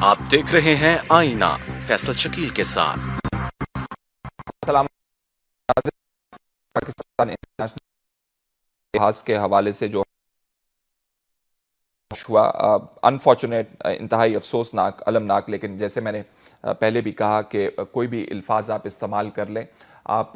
आप देख रहे हैं आईना फैसल शकील के साथ। सलाम। पाकिस्तान इंटरनेशनल इतिहास के हवाले से जो हुआ अनफॉर्चुनेट, इंतहाई अफसोसनाक, अलमनाक, लेकिन जैसे मैंने पहले भी कहा कि कोई भी अल्फाज आप इस्तेमाल कर लें, आप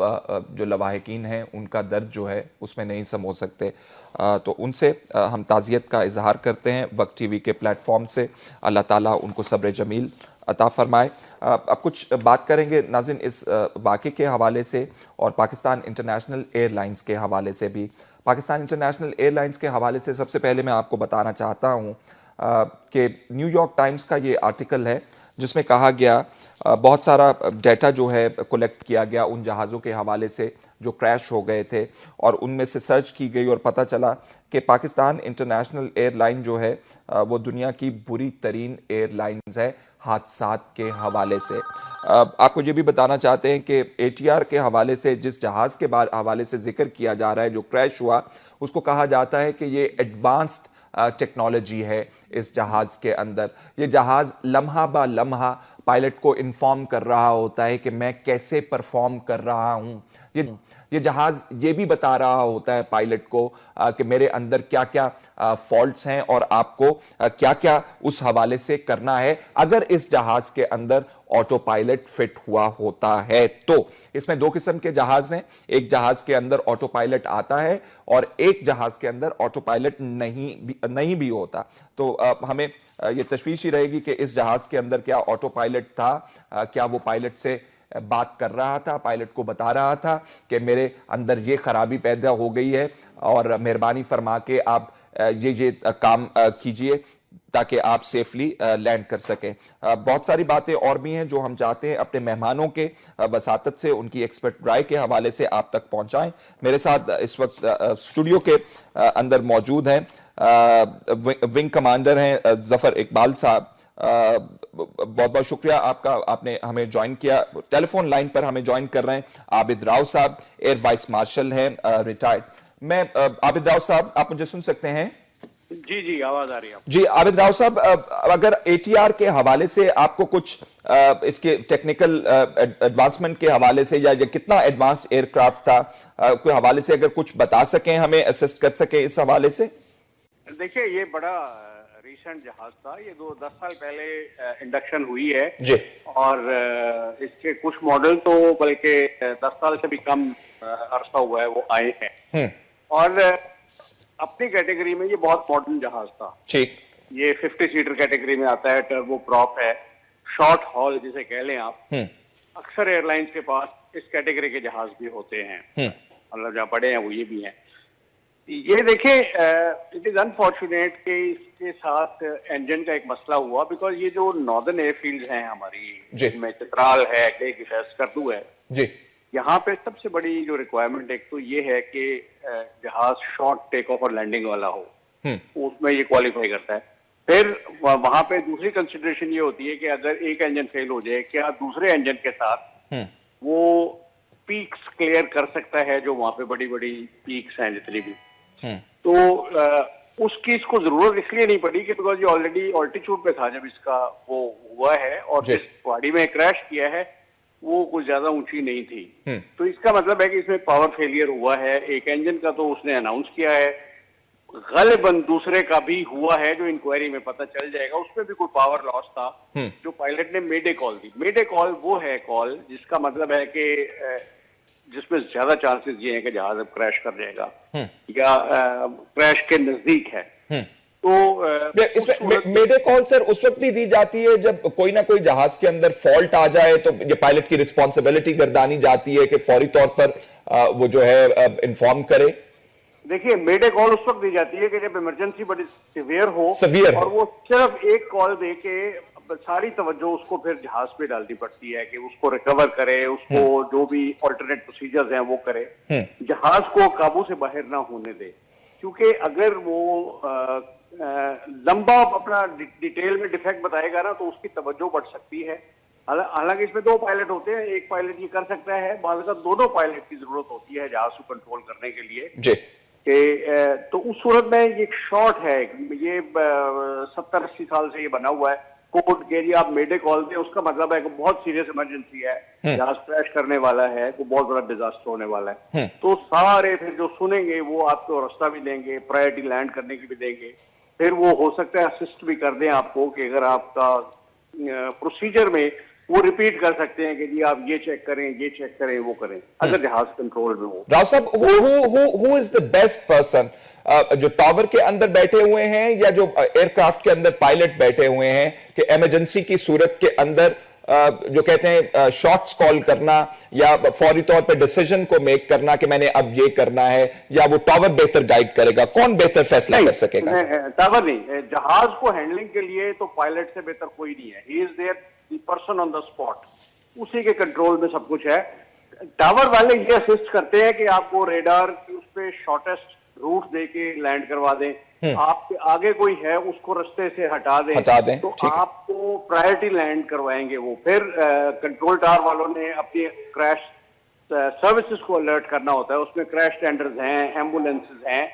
जो लवाहिकीन हैं उनका दर्द जो है उसमें नहीं समो सकते। तो उनसे हम ताज़ियत का इजहार करते हैं वक्त टीवी के प्लेटफॉर्म से। अल्लाह ताला उनको सब्र जमील अता फरमाए। अब कुछ बात करेंगे नाज़िन इस वाक़े के हवाले से और पाकिस्तान इंटरनेशनल एयरलाइंस के हवाले से भी। पाकिस्तान इंटरनेशनल एयरलाइंस के हवाले से सबसे पहले मैं आपको बताना चाहता हूँ कि न्यूयॉर्क टाइम्स का ये आर्टिकल है जिसमें कहा गया बहुत सारा डेटा जो है कलेक्ट किया गया उन जहाज़ों के हवाले से जो क्रैश हो गए थे, और उनमें से सर्च की गई और पता चला कि पाकिस्तान इंटरनेशनल एयरलाइन जो है वो दुनिया की बुरी तरीन एयरलाइंस है हादसात के हवाले से। आपको ये भी बताना चाहते हैं कि ATR के हवाले से जिस जहाज़ के हवाले से जिक्र किया जा रहा है जो क्रैश हुआ, उसको कहा जाता है कि ये एडवांस्ड टेक्नोलॉजी है इस जहाज़ के अंदर। ये जहाज़ लम्हा बा लम्हा पायलट को इन्फॉर्म कर रहा होता है कि मैं कैसे परफॉर्म कर रहा हूँ। ये जहाज़ ये भी बता रहा होता है पायलट को कि मेरे अंदर क्या क्या फॉल्ट्स हैं और आपको क्या क्या उस हवाले से करना है अगर इस जहाज़ के अंदर ऑटो पायलट फिट हुआ होता है। तो इसमें दो किस्म के जहाज हैं, एक जहाज के अंदर ऑटो पायलट आता है और एक जहाज के अंदर ऑटो पायलट नहीं भी होता। तो हमें ये तशवीश ही रहेगी कि इस जहाज के अंदर क्या ऑटो पायलट था, क्या वो पायलट से बात कर रहा था, पायलट को बता रहा था कि मेरे अंदर ये खराबी पैदा हो गई है और मेहरबानी फरमा के आप ये काम कीजिए ताकि आप सेफली लैंड कर सकें। बहुत सारी बातें और भी हैं जो हम चाहते हैं अपने मेहमानों के वसातत से, उनकी एक्सपर्ट राय के हवाले से आप तक पहुंचाएं। मेरे साथ इस वक्त स्टूडियो के अंदर मौजूद हैं विंग कमांडर हैं जफर इकबाल साहब। बहुत बहुत शुक्रिया आपका, आपने हमें ज्वाइन किया। टेलीफोन लाइन पर हमें ज्वाइन कर रहे हैं आबिद राव साहब, एयर वाइस मार्शल हैं, रिटायर्ड। मैं आबिद राव साहब, आप मुझे सुन सकते हैं? जी जी, आवाज आ रही है जी आबिद राव साहब, अगर ATR के हवाले से आपको कुछ इसके टेक्निकल एडवांसमेंट के हवाले से या कितना एडवांस्ड एयरक्राफ्ट था कोई हवाले से अगर कुछ बता सकें, हमें असिस्ट कर सकें इस हवाले से। देखिए, ये बड़ा रिसेंट जहाज था, ये 10 साल पहले इंडक्शन हुई है जी। और इसके कुछ मॉडल तो बल्कि 10 साल से भी कम अरसा हुआ है वो आए हैं और अपनी कैटेगरी में ये बहुत मॉडर्न जहाज था। ठीक, ये 50 सीटर कैटेगरी में आता है, टर्बो प्रॉप है, शॉर्ट हॉल जिसे कह लें आप। अक्सर एयरलाइंस के पास इस कैटेगरी के जहाज भी होते हैं, मतलब जहाँ बड़े हैं वो ये भी हैं। ये देखें, इट इज अनफॉर्चुनेट कि इसके साथ इंजन का एक मसला हुआ, बिकॉज ये जो नॉर्दर्न एयरफील्ड हैं हमारी, जिनमें चित्राल है, करदू है जी, यहाँ पे सबसे बड़ी जो रिक्वायरमेंट एक तो ये है कि जहाज शॉर्ट टेक ऑफ और लैंडिंग वाला हो, उसमें ये क्वालिफाई करता है। फिर वहां पे दूसरी कंसिडरेशन ये होती है कि अगर एक इंजन फेल हो जाए, क्या दूसरे इंजन के साथ वो पीक्स क्लियर कर सकता है, जो वहां पे बड़ी बड़ी पीक्स हैं जितनी भी। तो उसकी इसको जरूरत इसलिए नहीं पड़ी कि बिकॉज ये ऑलरेडी ऑल्टीट्यूड पे था जब इसका वो हुआ है, और जिस पहाड़ी में क्रैश किया है वो कुछ ज्यादा ऊंची नहीं थी। तो इसका मतलब है कि इसमें पावर फेलियर हुआ है। एक इंजन का तो उसने अनाउंस किया है, गलिबन दूसरे का भी हुआ है जो इंक्वायरी में पता चल जाएगा, उसमें भी कोई पावर लॉस था। जो पायलट ने मेडे कॉल दी, मेडे कॉल वो है कॉल जिसका मतलब है कि जिसमें ज्यादा चांसेस ये हैं कि जहाज अब क्रैश कर जाएगा या क्रैश के नजदीक है। तो इसमें मेडे कॉल सर उस वक्त भी दी जाती है जब कोई ना कोई जहाज के अंदर फॉल्ट आ जाए, तो ये पायलट की रिस्पॉन्सिबिलिटी गर्दानी जाती है कि फौरी तौर पर वो जो है इन्फॉर्म करे। देखिए, मेडे कॉल उस वक्त दी जाती है कि जब इमरजेंसी बड़ी सीवियर हो और वो सिर्फ एक कॉल दे के सारी तवज्जो उसको फिर जहाज पे डालनी पड़ती है कि उसको रिकवर करे, उसको जो भी ऑल्टरनेट प्रोसीजर्स हैं वो करे, जहाज को काबू से बाहर ना होने दे। क्योंकि अगर वो लंबा अपना डिटेल में डिफेक्ट बताएगा ना, तो उसकी तवज्जो बढ़ सकती है। हालांकि इसमें 2 पायलट होते हैं, एक पायलट ये कर सकता है, बाद का दोनों पायलट की जरूरत होती है जहाज को कंट्रोल करने के लिए जी। तो उस सूरत में ये एक शॉर्ट है, ये 70-80 साल से ये बना हुआ है कोड के जी आप मेडे कॉल दें, उसका मतलब है कि बहुत सीरियस इमरजेंसी है, जहाज क्रैश करने वाला है, को बहुत बड़ा डिजास्टर होने वाला है। तो सारे फिर जो सुनेंगे वो आपको रास्ता भी देंगे, प्रायोरिटी लैंड करने की भी देंगे, फिर वो हो सकता है असिस्ट भी कर दें आपको कि अगर आपका प्रोसीजर में वो रिपीट कर सकते हैं कि जी आप ये चेक करें, ये चेक करें, वो करें, अगर जहाज कंट्रोल में हो। राव साहब, who is the best person, जो टावर के अंदर बैठे हुए हैं या जो एयरक्राफ्ट के अंदर पायलट बैठे हुए हैं कि इमरजेंसी की सूरत के अंदर जो कहते हैं शॉट्स कॉल करना या फौरी तौर पे डिसीजन को मेक करना कि मैंने अब ये करना है, या वो टावर बेहतर गाइड करेगा? कौन बेहतर फैसला कर सकेगा? टावर नहीं, जहाज को हैंडलिंग के लिए तो पायलट से बेहतर कोई नहीं है। He is there the person on the spot, उसी के कंट्रोल में सब कुछ है। टावर वाले ये असिस्ट करते हैं कि आपको रेडार की उस पे शॉर्टेस्ट रूट दे के लैंड करवा दें, आपके आगे कोई है उसको रास्ते से हटा दें तो आपको प्रायोरिटी लैंड करवाएंगे वो। फिर कंट्रोल टावर वालों ने अपनी क्रैश सर्विसेज को अलर्ट करना होता है, उसमें क्रैश टेंडर्स हैं, एम्बुलेंसेज हैं,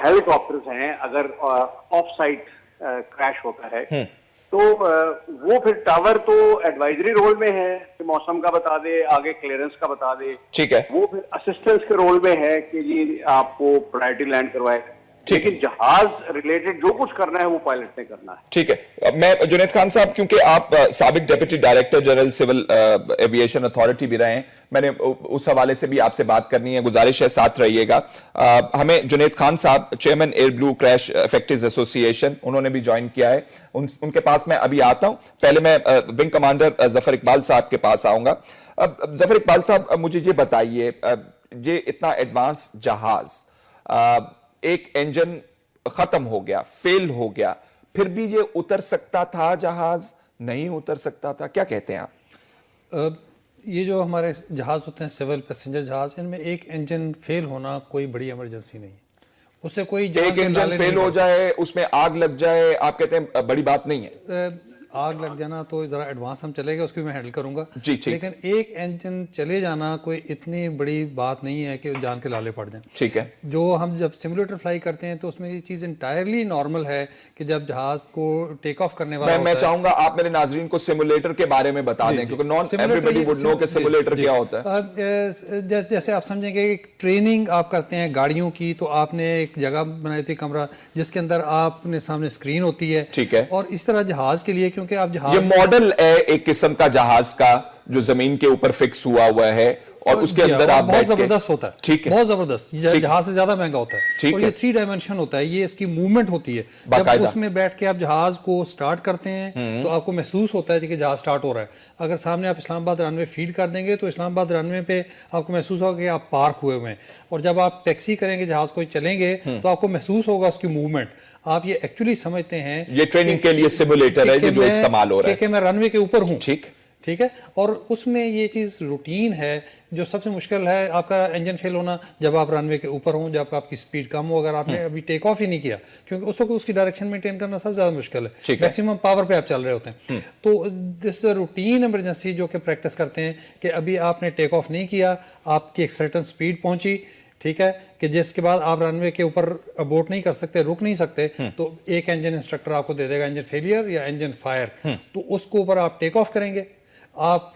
हेलीकॉप्टर्स हैं अगर ऑफ साइट क्रैश होता है। तो वो फिर टावर तो एडवाइजरी रोल में है कि मौसम का बता दे, आगे क्लियरेंस का बता दे, ठीक है। वो फिर असिस्टेंस के रोल में है कि जी आपको प्रायोरिटी लैंड करवाए, लेकिन जहाज रिलेटेड जो कुछ करना है वो पायलट ने करना है। ठीक है। मैं जुनैद खान साहब, क्योंकि आप साबिक deputy director general civil aviation authority भी रहे हैं, मैंने उस हवाले से भी आपसे बात करनी है, गुजारिश है साथ रहिएगा। हमें जुनैद खान साहब, chairman air blue crash effectives association, उन्होंने भी ज्वाइन किया है। उनके पास मैं अभी आता हूं। पहले मैं विंग कमांडर जफर इकबाल साहब के पास आऊंगा। जफर इकबाल साहब, मुझे ये बताइए, ये इतना एडवांस जहाज, एक इंजन खत्म हो गया, फेल हो गया, फिर भी ये उतर सकता था, जहाज नहीं उतर सकता था, क्या कहते हैं आप? ये जो हमारे जहाज होते हैं सिविल पैसेंजर जहाज, इनमें एक इंजन फेल होना कोई बड़ी इमरजेंसी नहीं है, उससे कोई एक इंजन फेल हो जाए, उसमें आग लग जाए, आप कहते हैं बड़ी बात नहीं है? आग लग जाना तो जरा एडवांस हम चलेगा, उसकी मैं हैंडल करूंगा जी, ठीक। लेकिन एक इंजन चले जाना कोई इतनी बड़ी बात नहीं है कि जान के लाले पड़ जाए। ठीक है। जो हम जब सिमुलेटर फ्लाई करते हैं तो उसमें ये चीज इंटायरली नॉर्मल है कि जब जहाज को टेक ऑफ करने वाला मैं चाहूंगा आप मेरे नाजरीन को सिमुलेटर के बारे में बता दें, क्योंकि नॉट एवरीबॉडी वुड नो कि सिमुलेटर क्या होता है। जैसे आप समझेंगे ट्रेनिंग आप करते हैं गाड़ियों की, तो आपने एक जगह बनाई थी, कमरा, जिसके अंदर आपने सामने स्क्रीन होती है, ठीक है। और इस तरह जहाज के लिए, क्योंकि आप जहाज, ये मॉडल है एक किस्म का जहाज का जो जमीन के ऊपर फिक्स हुआ हुआ है और उसके अंदर आप बहुत जबरदस्त होता है, ठीक है, बहुत जबरदस्त, जहाज से ज्यादा महंगा होता है, और ये 3 डायमेंशन होता है, ये इसकी मूवमेंट होती है। जब उसमें बैठ के आप जहाज को स्टार्ट करते हैं तो आपको महसूस होता है कि जहाज स्टार्ट हो रहा है। अगर सामने आप इस्लामाबाद रनवे फीड कर देंगे तो इस्लामाबाद रनवे पे आपको महसूस होगा कि आप पार्क हुए हुए हैं, और जब आप टैक्सी करेंगे, जहाज को चलेंगे, तो आपको महसूस होगा उसकी मूवमेंट। आप ये एक्चुअली समझते हैं, ये ट्रेनिंग के लिए सिमुलेटर है जो इस्तेमाल हो रहा है कि मैं रनवे के ऊपर हूं, ठीक है, और उसमें ये चीज़ रूटीन है। जो सबसे मुश्किल है आपका इंजन फेल होना जब आप रनवे के ऊपर हों, जब आपकी स्पीड कम हो, अगर आपने अभी टेक ऑफ ही नहीं किया, क्योंकि उस वक्त उसकी डायरेक्शन मेंटेन करना सबसे ज्यादा मुश्किल है, मैक्सिमम पावर पे आप चल रहे होते हैं। तो दिस रूटीन इमरजेंसी जो कि प्रैक्टिस करते हैं कि अभी आपने टेक ऑफ नहीं किया, आपकी एक सर्टन स्पीड पहुंची, ठीक है, कि जिसके बाद आप रनवे के ऊपर अबोर्ट नहीं कर सकते, रुक नहीं सकते, तो एक इंजन इंस्ट्रक्टर आपको दे देगा इंजन फेलियर या इंजन फायर, तो उसको ऊपर आप टेक ऑफ करेंगे, आप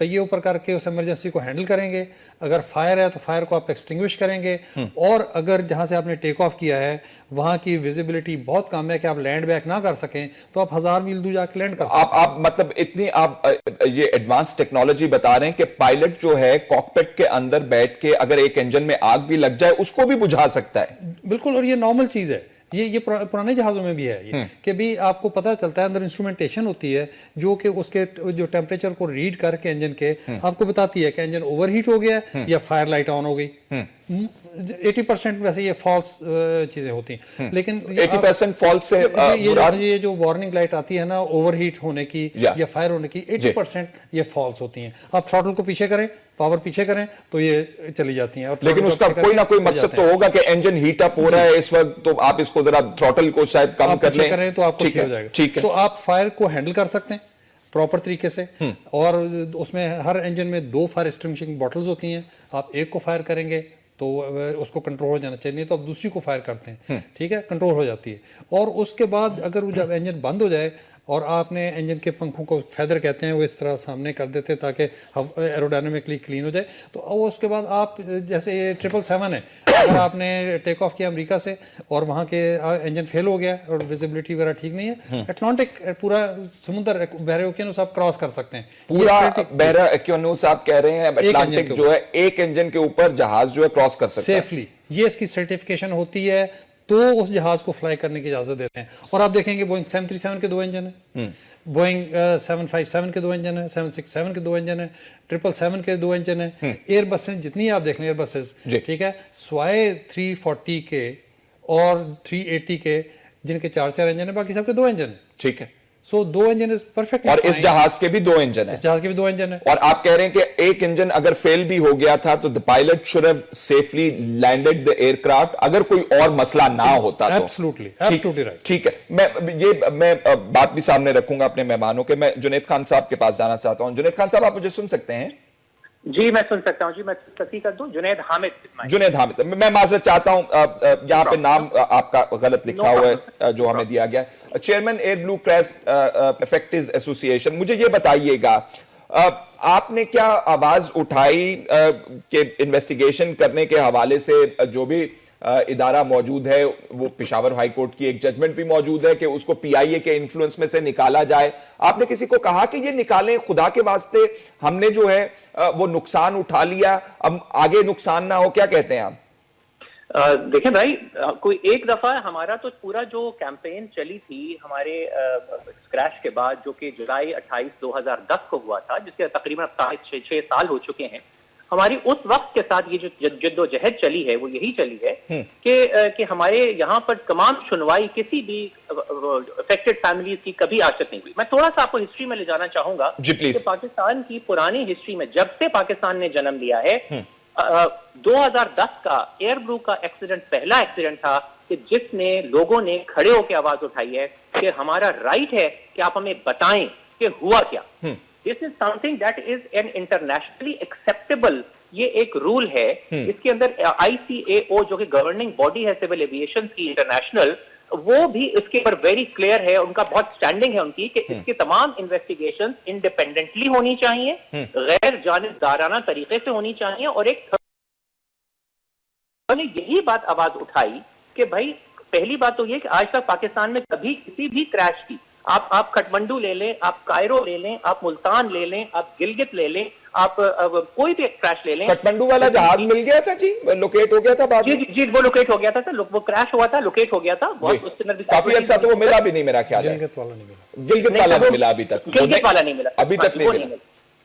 पहिए ऊपर करके उस इमरजेंसी को हैंडल करेंगे। अगर फायर है तो फायर को आप एक्सटिंग्विश करेंगे, और अगर जहां से आपने टेक ऑफ किया है वहां की विजिबिलिटी बहुत कम है कि आप लैंड बैक ना कर सकें, तो आप 1000 मील दूर जाकर लैंड कर सकते आप मतलब इतनी आप ये एडवांस टेक्नोलॉजी बता रहे हैं कि पायलट जो है कॉकपिट के अंदर बैठ के अगर एक इंजन में आग भी लग जाए उसको भी बुझा सकता है। बिल्कुल, और ये नॉर्मल चीज है, ये पुराने जहाजों में भी है ये, कि भी आपको पता चलता है, अंदर इंस्ट्रूमेंटेशन होती है जो कि उसके जो टेम्परेचर को रीड करके इंजन के आपको बताती है कि इंजन ओवरहीट हो गया या फायर लाइट ऑन हो गई। 80% वैसे ये फॉल्स चीजें होती हैं, लेकिन 80% फॉल्स से ये जो वार्निंग लाइट आती है ना ओवरहीट होने की या फायर होने की, 80% ये फॉल्स होती हैं। आप थ्रॉटल को पीछे करें, पावर पीछे करें, तो ये चली जाती हैं। लेकिन उसका कोई ना कोई मकसद तो होगा कि इंजन हीट अप हो रहा है इस वक्त, तो आप इसको जरा थ्रॉटल को शायद कम कर लें, करें तो आपको ठीक हो जाएगा। ठीक है, तो आप फायर को हैंडल कर सकते हैं प्रॉपर तरीके से, और उसमें हर इंजन में 2 फायर एक्सटिंग्विशिंग बॉटल्स होती हैं। आप एक को फायर करेंगे तो उसको कंट्रोल हो जाना चाहिए, नहीं तो आप दूसरी को फायर करते हैं, ठीक है, कंट्रोल हो जाती है। और उसके बाद अगर जब इंजन बंद हो जाए, और आपने इंजन के पंखों को फेदर कहते हैं, वो इस तरह सामने कर देते ताकि एरोडायनामिकली क्लीन हो जाए। तो वो उसके बाद आप जैसे ये 777 है, अगर आपने टेक ऑफ किया अमेरिका से और वहाँ के इंजन फेल हो गया और विजिबिलिटी वगैरह ठीक नहीं है, अटलांटिक पूरा समुद्र बहरे ओकियानूस आप क्रॉस कर सकते हैं। पूरा बहरा ओकियानूस आप कह रहे हैं अटलांटिक जो है एक इंजन के ऊपर जहाज जो है क्रॉस कर सकता है सेफली। ये इसकी सर्टिफिकेशन होती है तो उस जहाज को फ्लाई करने की इजाजत देते हैं। और आप देखेंगे बोइंग 737 के 2 इंजन है, बोइंग 757 के 2 इंजन है, 767 के 2 इंजन है, 777 के 2 इंजन है। एयरबस जितनी आप देख लें एयरबसेस, ठीक है, स्वाय 340 के और 380 के जिनके 4 इंजन है, बाकी सबके 2 इंजन है। ठीक है, सो 2 इंजन इज परफेक्ट। और इस जहाज के भी 2 इंजन है। इस जहाज के भी 2 इंजन है। और आप कह रहे हैं कि एक इंजन अगर फेल भी हो गया था तो the pilot should have safely landed the aircraft, अगर कोई और मसला ना होता तो। Absolutely right. ठीक है, मैं बात भी सामने रखूंगा अपने मेहमानों के। मैं जुनैद खान साहब के पास जाना चाहता हूं। जुनैद खान साहब, आप मुझे सुन सकते हैं? जी मैं सुन सकता हूं जी, मैं तस्दीक कर दूं। जुनैद हामिद। जुनैद हामिद, मैं माजरत चाहता हूं, यहां पे नाम आपका गलत लिखा हुआ है जो हमें दिया गया है। Chairman air blue crash effectives association, मुझे ये बताइएगा आपने क्या आवाज उठाई कि इन्वेस्टिगेशन करने के हवाले से जो भी इदारा मौजूद है, वो पेशावर हाई कोर्ट की एक जजमेंट भी मौजूद है कि उसको पीआईए के इन्फ्लुएंस में से निकाला जाए। आपने किसी को कहा कि ये निकालें, खुदा के वास्ते हमने जो है वो नुकसान उठा लिया, अब आगे नुकसान ना हो? क्या कहते हैं आप? देखें भाई, कोई एक दफा हमारा तो पूरा जो कैंपेन चली थी हमारे क्रैश के बाद, जो कि जुलाई 28, 2010 को हुआ था, जिसके तकरीबन 6 साल हो चुके हैं, हमारी उस वक्त के साथ ये जो जद्दोजहद चली है वो यही चली है कि हमारे यहाँ पर तमाम सुनवाई किसी भी अफेक्टेड फैमिलीज की कभी आज तक नहीं हुई। मैं थोड़ा सा आपको हिस्ट्री में ले जाना चाहूंगा कि पाकिस्तान की पुरानी हिस्ट्री में, जब से पाकिस्तान ने जन्म लिया है, 2010 का एयर ब्लू का एक्सीडेंट पहला एक्सीडेंट था कि जिसने लोगों ने खड़े होकर आवाज उठाई है कि हमारा राइट है कि आप हमें बताएं कि हुआ क्या। This is something that is an internationally acceptable, ये एक रूल है। इसके अंदर ICAO जो कि गवर्निंग बॉडी है सिविल एविएशन की इंटरनेशनल, वो भी इसके ऊपर वेरी क्लियर है, उनका बहुत स्टैंडिंग है उनकी कि इसकी तमाम इन्वेस्टिगेशन इंडिपेंडेंटली होनी चाहिए, गैर जानिबदाराना तरीके से होनी चाहिए। और एक ने यही बात आवाज उठाई कि भाई पहली बात तो ये कि आज तक पाकिस्तान में कभी किसी भी क्रैश की, आप खटमंडू ले लें, आप कायरो ले लें, आप मुल्तान ले लें, आप गिलगित ले लें, आप कोई भी क्रैश ले लें। खटमंडू वाला जहाज मिल गया था जी, लोकेट हो गया था बाद में? जी वो लोकेट हो गया था सर, वो क्रैश हुआ था, लोकेट हो गया था बहुत, उसके अंदर काफी अर्सा तो वो मिला भी नहीं, मेरा ख्याल है गिलगित वाला नहीं मिला अभी तक, गिलगित वाला नहीं मिला, अभी तक नहीं मिला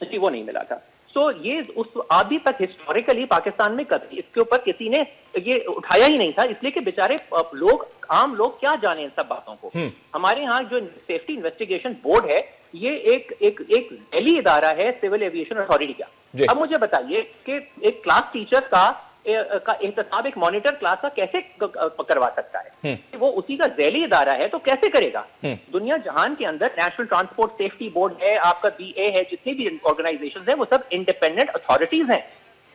जी, वो नहीं मिला था। तो ये उस अभी तक हिस्टोरिकली पाकिस्तान में कभी इसके ऊपर किसी ने ये उठाया ही नहीं था, इसलिए कि बेचारे लोग, आम लोग क्या जाने इन सब बातों को। हमारे यहाँ जो सेफ्टी इन्वेस्टिगेशन बोर्ड है, ये एक दिल्ली इदारा है सिविल एविएशन अथॉरिटी का। अब मुझे बताइए कि एक क्लास टीचर का एहतसाब एक मॉनिटर क्लास का कैसे करवा सकता है? वो उसी का ज़ैली इदारा है तो कैसे करेगा? दुनिया जहान के अंदर नेशनल ट्रांसपोर्ट सेफ्टी बोर्ड है, आपका BA है, जितनी भी ऑर्गेनाइजेशंस हैं वो सब इंडिपेंडेंट अथॉरिटीज हैं।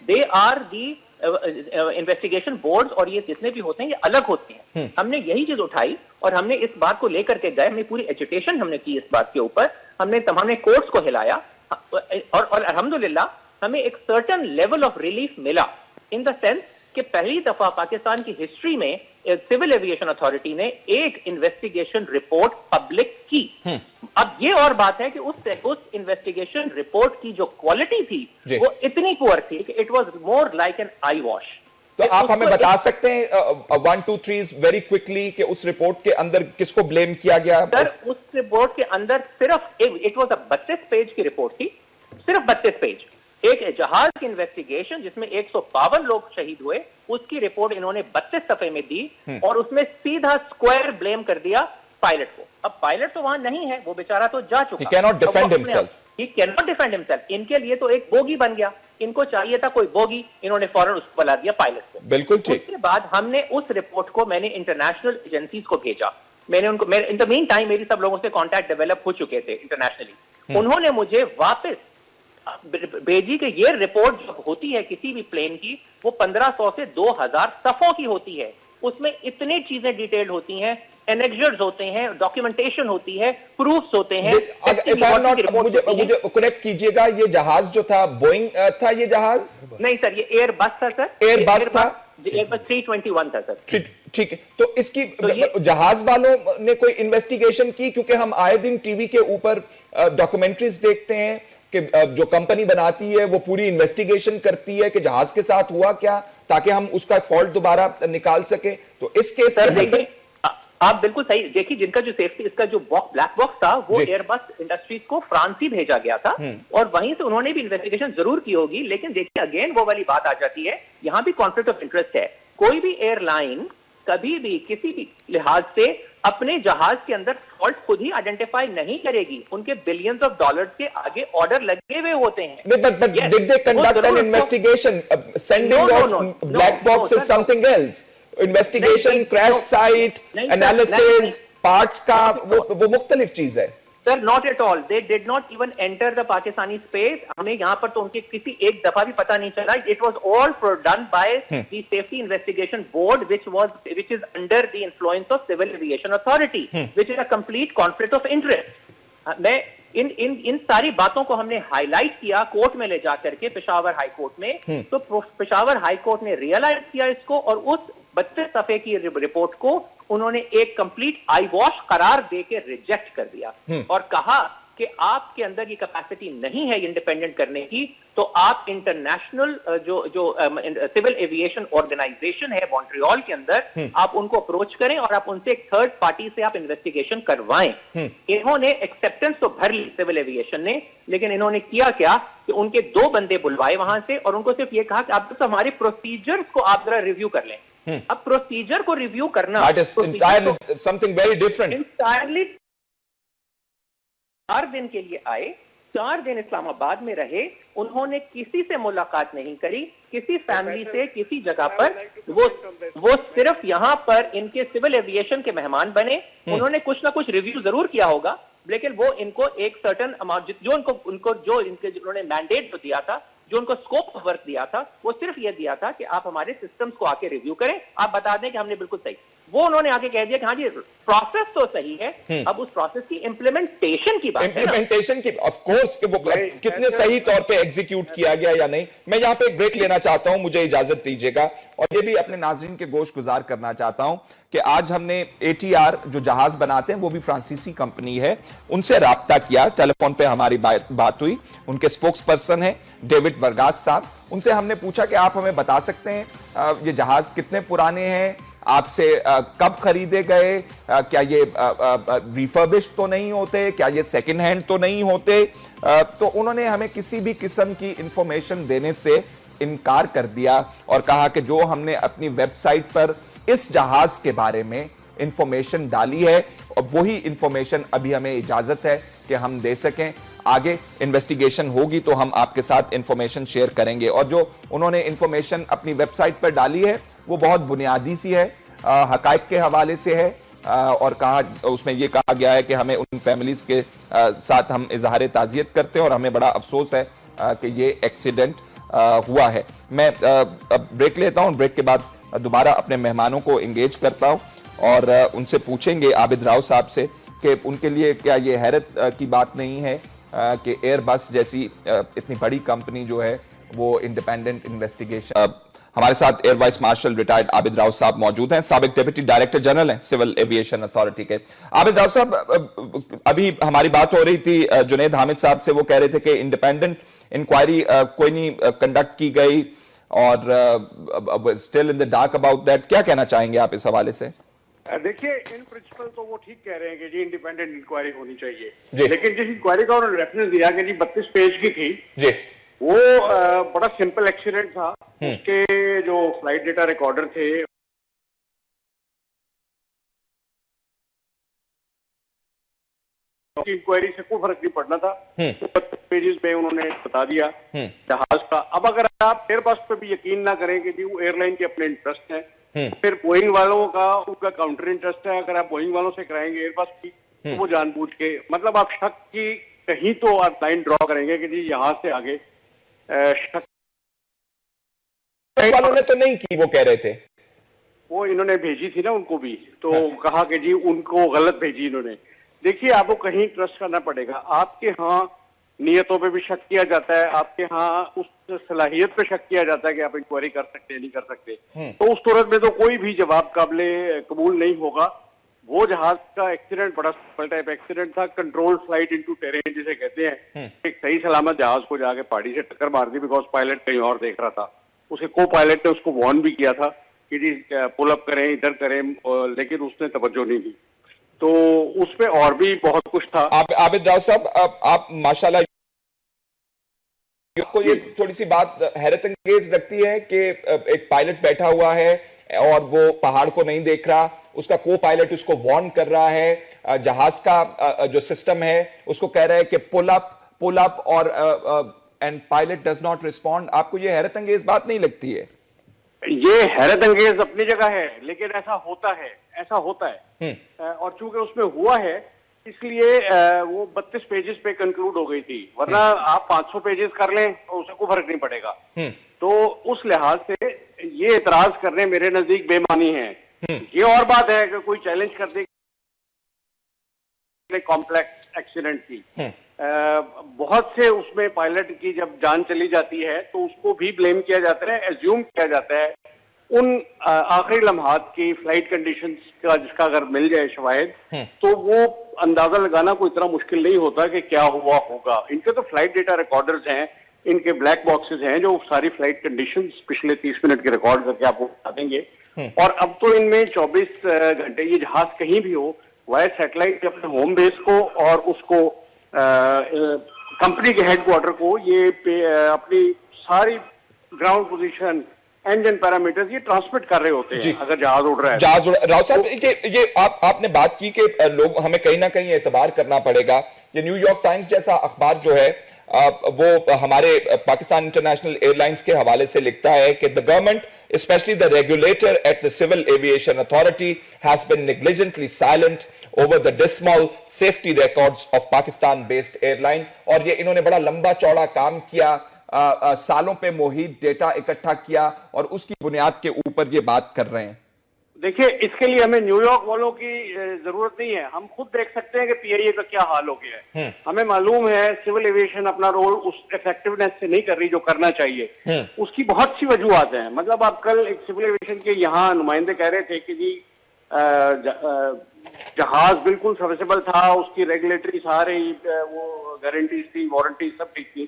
They are the investigation board, और ये जितने भी होते हैं ये अलग होते हैं। हमने यही चीज उठाई और हमने इस बात को लेकर के गए, हमने पूरी एजुटेशन हमने की इस बात के ऊपर, हमने कोर्ट्स को हिलाया और अल्हम्दुलिल्लाह हमें एक सर्टेन लेवल ऑफ रिलीफ मिला, इन द सेंस कि पहली दफा पाकिस्तान की हिस्ट्री में सिविल एविएशन अथॉरिटी ने एक इन्वेस्टिगेशन रिपोर्ट पब्लिक की। अब ये और बात है कि उस इन्वेस्टिगेशन रिपोर्ट की जो क्वालिटी थी वो इतनी पुअर थी कि it was more like an I wash. तो आप हमें बता सकते हैं 1 2 3 वेरी क्विकली कि उस रिपोर्ट के अंदर किसको ब्लेम किया गया? सर उस रिपोर्ट के अंदर सिर्फ इट वाज 32 पेज की रिपोर्ट थी, सिर्फ 32 पेज। एक जहाज की इन्वेस्टिगेशन जिसमें 152 लोग शहीद हुए, उसकी रिपोर्ट इन्होंने 32 सफे में दी और उसमें सीधा स्क्वायर ब्लेम कर दिया पायलट को। अब पायलट तो वहां नहीं है, वो बेचारा तो जा चुका। He cannot defend himself. He cannot defend himself. इनके लिए तो एक बोगी बन गया, इनको चाहिए था कोई बोगी, इन्होंने फौरन उसको बना दिया पायलट को। बिल्कुल ठीक। उसके बाद हमने उस रिपोर्ट को मैंने इंटरनेशनल एजेंसीज को भेजा। मैंने इन द मीन टाइम मेरी सब लोगों से कॉन्टैक्ट डेवलप हो चुके थे इंटरनेशनली। उन्होंने मुझे वापस भेजी कि ये रिपोर्ट जो होती है किसी भी प्लेन की, वो 1500 से 2000 सफों की होती है, उसमें इतनी चीजें डिटेल्ड होती हैं, एनेक्जर्स होते हैं, डॉक्यूमेंटेशन होती है, प्रूफ्स होते हैं। मुझे करेक्ट कीजिएगा, ये जहाज जो था बोइंग था, ये जहाज नहीं सर, ये एयरबस था सर, एयरबस था, एयरबस 321 था सर। ठीक है, तो इसकी जहाज वालों ने कोई इन्वेस्टिगेशन की? क्योंकि हम आए दिन टीवी के ऊपर डॉक्यूमेंट्रीज देखते हैं कि जो कंपनी बनाती है वो पूरी इन्वेस्टिगेशन करती है कि जहाज के साथ हुआ क्या, ताकि हम उसका फॉल्ट दोबारा निकाल सके। तो इस केस सर आप बिल्कुल सही देखिए, जिनका जो सेफ्टी, इसका जो ब्लैक बॉक्स था वो एयरबस इंडस्ट्रीज को फ्रांस ही भेजा गया था और वहीं से उन्होंने भी इन्वेस्टिगेशन जरूर की होगी। लेकिन देखिए अगेन वो वाली बात आ जाती है, यहां भी कॉन्फ्लिक्ट ऑफ इंटरेस्ट है। कोई भी एयरलाइन कभी भी किसी भी लिहाज से अपने जहाज के अंदर फॉल्ट खुद ही आइडेंटिफाई नहीं करेगी, उनके बिलियंस ऑफ डॉलर्स के आगे ऑर्डर लगे हुए होते हैं। But did they conduct an investigation? Sending of black box is something else. Investigation, crash site, analysis, parts का वो मुख्तलिफ चीज है। Sir, not at all. They did not even enter the Pakistani space. हमें यहाँ पर तो उनके किसी एक दफा भी पता नहीं चला. It was all done by the Safety Investigation Board, which is under the influence of Civil Aviation Authority, which is a complete conflict of interest. मैं इन सारी बातों को हमने हाईलाइट किया कोर्ट में ले जाकर के, पेशावर हाई कोर्ट में। तो पेशावर हाई कोर्ट ने रियलाइज किया इसको और उस 32 सफ़े की रिपोर्ट को उन्होंने एक कंप्लीट आई वॉश करार देके रिजेक्ट कर दिया और कहा कि आपके अंदर ये कैपेसिटी नहीं है इंडिपेंडेंट करने की, तो आप इंटरनेशनल जो सिविल एविएशन ऑर्गेनाइजेशन है मॉन्ट्रियल के अंदर, आप उनको अप्रोच करें और आप उनसे एक थर्ड पार्टी से आप इन्वेस्टिगेशन करवाएं। इन्होंने एक्सेप्टेंस तो भर ली सिविल एविएशन ने, लेकिन इन्होंने किया क्या कि उनके 2 बंदे बुलवाए वहां से और उनको सिर्फ ये कहा कि आप तो हमारे प्रोसीजर्स को आप जरा रिव्यू कर लें। अब प्रोसीजर को रिव्यू करना समथिंग वेरी डिफरेंट। इंटायरली 4 दिन के लिए आए, 4 दिन इस्लामाबाद में रहे, उन्होंने किसी से मुलाकात नहीं करी, किसी फैमिली से, किसी जगह पर। वो सिर्फ यहां पर इनके सिविल एविएशन के मेहमान बने। उन्होंने कुछ ना कुछ रिव्यू जरूर किया होगा, लेकिन वो इनको एक सर्टेन अमाउंट जो उन्होंने मैंडेट जो दिया था, जो उनको स्कोप ऑफ वर्क दिया था, वो सिर्फ ये दिया था कि आप हमारे सिस्टम्स को आके रिव्यू करें, आप बता दें कि हमने बिल्कुल सही। वो उन्होंने आके कह दिया कि हाँ जी प्रोसेस तो सही है, अब उस प्रोसेस की इम्प्लीमेंटेशन की बात है। इम्प्लीमेंटेशन की ऑफ कोर्स कि वो कितने सही तौर पे एग्जीक्यूट किया गया या नहीं। मैं यहाँ पे एक ब्रेक लेना चाहता हूं, मुझे इजाजत दीजिएगा, और ये भी अपने नाजरीन के गोश गुजार करना चाहता हूं कि आज हमने ATR जो जहाज बनाते हैं वो भी फ्रांसीसी कंपनी है, उनसे राब्ता किया, टेलीफोन पे हमारी बात हुई। उनके स्पोक्स पर्सन है डेविड वर्गास साहब। उनसे हमने पूछा कि आप हमें बता सकते हैं ये जहाज कितने पुराने हैं, आपसे कब खरीदे गए, क्या ये रिफर्बिश्ड तो नहीं होते, क्या ये सेकंड हैंड तो नहीं होते। तो उन्होंने हमें किसी भी किस्म की इंफॉर्मेशन देने से इनकार कर दिया और कहा कि जो हमने अपनी वेबसाइट पर इस जहाज के बारे में इंफॉर्मेशन डाली है और वही इंफॉर्मेशन अभी हमें इजाजत है कि हम दे सकें। आगे इन्वेस्टिगेशन होगी तो हम आपके साथ इंफॉर्मेशन शेयर करेंगे। और जो उन्होंने इंफॉर्मेशन अपनी वेबसाइट पर डाली है वो बहुत बुनियादी सी है, हकायक के हवाले से है, और कहा उसमें यह कहा गया है कि हमें उन फैमिलीज के साथ हम इजहार ताज़ियत करते हैं और हमें बड़ा अफसोस है कि ये एक्सीडेंट हुआ है। मैं ब्रेक लेता हूं, ब्रेक के बाद दोबारा अपने मेहमानों को एंगेज करता हूं और उनसे पूछेंगे आबिद राव साहब से कि उनके लिए क्या ये हैरत की बात नहीं है कि एयरबस जैसी इतनी बड़ी कंपनी जो है वो इंडिपेंडेंट इन्वेस्टिगेशन। हमारे साथ air vice marshal retired Abid Rao साहब मौजूद हैं, साबिक डिप्टी डायरेक्टर जनरल हैं सिविल एविएशन अथॉरिटी के। आबिद राव साहब, अभी हमारी बात हो रही थी जुनैद हामिद साहब से, वो कह रहे थे कि इंडिपेंडेंट इंक्वायरी कोई नहीं कंडक्ट की गई और still in the dark about that. क्या कहना चाहेंगे आप इस हवाले से? देखिए, इन प्रिंसिपल तो वो ठीक कह रहे हैं कि जी इंडिपेंडेंट इंक्वायरी होनी चाहिए, लेकिन जिस इंक्वायरी का उन्होंने रेफरेंस दिया कि जी 32 पेज की थी जी, वो बड़ा सिंपल एक्सीडेंट था। उसके जो फ्लाइट डेटा रिकॉर्डर थे इंक्वायरी से कोई फर्क नहीं पड़ना था, 32 पेजेस में उन्होंने बता दिया जहाज का। अब अगर आप एयरबस पे भी यकीन ना करें कि जी वो एयरलाइन के अपने इंटरेस्ट हैं, फिर बोइंग वालों का उनका काउंटर इंटरेस्ट है। अगर आप बोइंग वालों से कराएंगे एयरबस की तो वो जानबूझ के, मतलब आप शक की कहीं तो आप लाइन ड्रॉ करेंगे कि जी यहाँ से आगे शक वालों ने तो नहीं की, वो कह रहे थे वो इन्होंने भेजी थी ना उनको भी, तो कहा कि जी उनको गलत भेजी इन्होंने। देखिए, आपको कहीं ट्रस्ट करना पड़ेगा। आपके यहाँ नियतों पे भी शक किया जाता है, आपके यहाँ उस सलाहियत पे शक किया जाता है कि आप इंक्वायरी कर सकते हैं नहीं कर सकते, तो उस सूरत में तो कोई भी जवाब काबिले कबूल नहीं होगा। वो जहाज का एक्सीडेंट बड़ा सिंपल टाइप एक्सीडेंट था, कंट्रोल फ्लाइट इनटू टेरेन जिसे कहते हैं। एक सही सलामत जहाज को जाके पहाड़ी से टक्कर मार दी, बिकॉज पायलट कहीं और देख रहा था। उसे को पायलट ने उसको वार्न भी किया था कि जी पुल अप करें, इधर करें, लेकिन उसने तवज्जो नहीं दी। तो उसमें और भी बहुत कुछ था। आबिद राव साहब, आप माशाल्लाह, को ये थोड़ी सी बात हैरत अंगेज लगती है कि एक पायलट बैठा हुआ है और वो पहाड़ को नहीं देख रहा, उसका को पायलट उसको वार्न कर रहा है, जहाज का जो सिस्टम है उसको कह रहा है कि पुल अप और and pilot does not respond. आपको ये हैरत अंगेज बात नहीं लगती है? ये हैरत अंगेज अपनी जगह है, लेकिन ऐसा होता है। और चूंकि उसमें हुआ है इसलिए वो 32 पेजेस पे कंक्लूड हो गई थी, वरना आप 500 पेजेस कर लें तो उसे कोई फर्क नहीं पड़ेगा। तो उस लिहाज से ये एतराज करने मेरे नजदीक बेमानी है। ये और बात है कि कोई चैलेंज कर दे कॉम्प्लेक्स एक्सीडेंट की, बहुत से उसमें पायलट की जब जान चली जाती है तो उसको भी ब्लेम किया जाता है, एज्यूम किया जाता है उन आखिरी लम्हात की फ्लाइट कंडीशंस का, जिसका अगर मिल जाए शवाहिद तो वो अंदाजा लगाना कोई इतना मुश्किल नहीं होता कि क्या हुआ होगा। इनके तो फ्लाइट डेटा रिकॉर्डर्स हैं, इनके ब्लैक बॉक्सेस हैं जो सारी फ्लाइट कंडीशंस पिछले 30 मिनट के रिकॉर्ड करके आपको बता देंगे। और अब तो इनमें 24 घंटे ये जहाज कहीं भी हो वाया सैटेलाइट अपने होम बेस को और उसको कंपनी के हेडक्वार्टर को ये अपनी सारी ग्राउंड पोजीशन, इंजन पैरामीटर्स ये ट्रांसमिट कर रहे होते हैं अगर जहाज उड़ रहा है। राव साहब, ये आपने बात की कि लोग हमें कहीं ना कहीं एतबार करना पड़ेगा। ये न्यूयॉर्क टाइम्स जैसा अखबार जो है वो हमारे पाकिस्तान इंटरनेशनल एयरलाइंस के हवाले से लिखता है कि the government, especially the regulator at the Civil Aviation Authority, has been negligently silent over the dismal safety records of Pakistan-based airline। और ये इन्होंने बड़ा लंबा चौड़ा काम किया, सालों पे मुहित डेटा इकट्ठा किया और उसकी बुनियाद के ऊपर ये बात कर रहे हैं। देखिए, इसके लिए हमें न्यूयॉर्क वालों की जरूरत नहीं है, हम खुद देख सकते हैं कि पीआईए का क्या हाल हो गया है। हमें मालूम है सिविल एविएशन अपना रोल उस इफेक्टिवनेस से नहीं कर रही जो करना चाहिए। उसकी बहुत सी वजूहत हैं। मतलब आप कल एक सिविल एविएशन के यहाँ नुमाइंदे कह रहे थे कि जी जहाज बिल्कुल सर्विसेबल था, उसकी रेगुलेटरी सारे वो गारंटीज थी, वारंटी सब ठीक थी,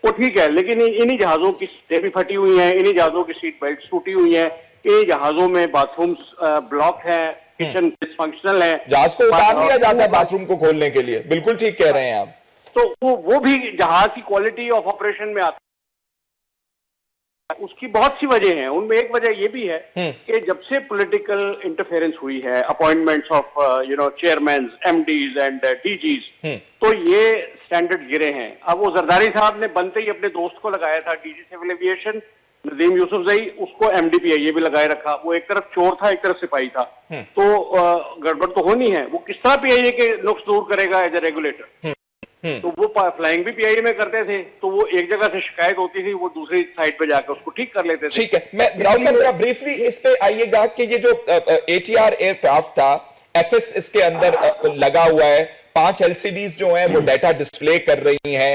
वो ठीक है, लेकिन इन्हीं जहाजों की सीटें भी फटी हुई हैं, इन्हीं जहाजों की सीट बेल्ट टूटी हुई हैं, ये जहाजों में बाथरूम्स ब्लॉक हैं, किचन डिसफंक्शनल है। जहाज को उतार लिया जाता है बाथरूम को खोलने के लिए। बिल्कुल ठीक कह रहे हैं आप। तो वो भी जहाज की क्वालिटी ऑफ ऑपरेशन में आता है। उसकी बहुत सी वजह हैं, उनमें एक वजह ये भी है कि जब से पॉलिटिकल इंटरफेरेंस हुई है, appointments of chairman, MDs and disease, तो ये स्टैंडर्ड गिरे हैं। अब वो जरदारी साहब ने बनते ही अपने दोस्त को लगाया था DG civil aviation, Nadeem Yousafzai, उसको एमडीपीआईए भी लगाए रखा। वो एक तरफ चोर था, एक तरफ सिपाही था, तो गड़बड़ तो होनी है। वो किस तरह पीआईए के नुक्स दूर करेगा एज ए रेगुलेटर? तो वो फ्लाइंग भी पीआईए में करते थे, तो वो एक जगह से शिकायत होती थी, वो दूसरी साइड पे जाकर उसको ठीक कर लेते थे। ठीक है, मैं राव साहब जरा ब्रीफली इस पे आइएगा कि ये जो एटीआर एयरक्राफ्ट था, एफएस इसके अंदर लगा हुआ है, 5 एलसीडीज जो हैं वो डाटा डिस्प्ले कर रही हैं,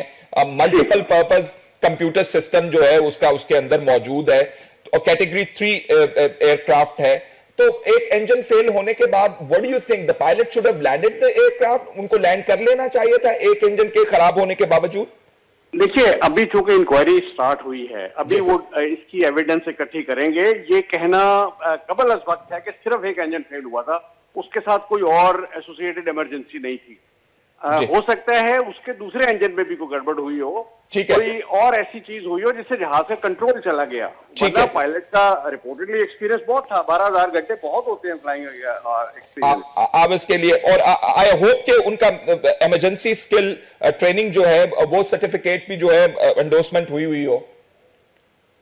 मल्टीपल पर्पस कंप्यूटर सिस्टम जो है उसका उसके अंदर मौजूद है, और कैटेगरी 3 एयरक्राफ्ट है। तो एक इंजन फेल होने के बाद what do you think the pilot should have landed the aircraft? उनको लैंड कर लेना चाहिए था एक इंजन के खराब होने के बावजूद? देखिए, अभी चूंकि इंक्वायरी स्टार्ट हुई है, अभी वो इसकी एविडेंस इकट्ठी करेंगे। ये कहना कबल अज वक्त है कि सिर्फ एक इंजन फेल हुआ था, उसके साथ कोई और एसोसिएटेड इमरजेंसी नहीं थी। हो सकता है उसके दूसरे इंजन में भी कोई गड़बड़ हुई हो, कोई और ऐसी चीज हुई हो जिससे जहाज से कंट्रोल चला गया। वरना पायलट का रिपोर्टेडली एक्सपीरियंस बहुत था, 12,000 घंटे बहुत होते हैं फ्लाइंग एक्सपीरियंस। आप इसके लिए, और आई होप कि उनका इमरजेंसी स्किल ट्रेनिंग जो है वो सर्टिफिकेट भी जो है एंडोर्समेंट हुई हो।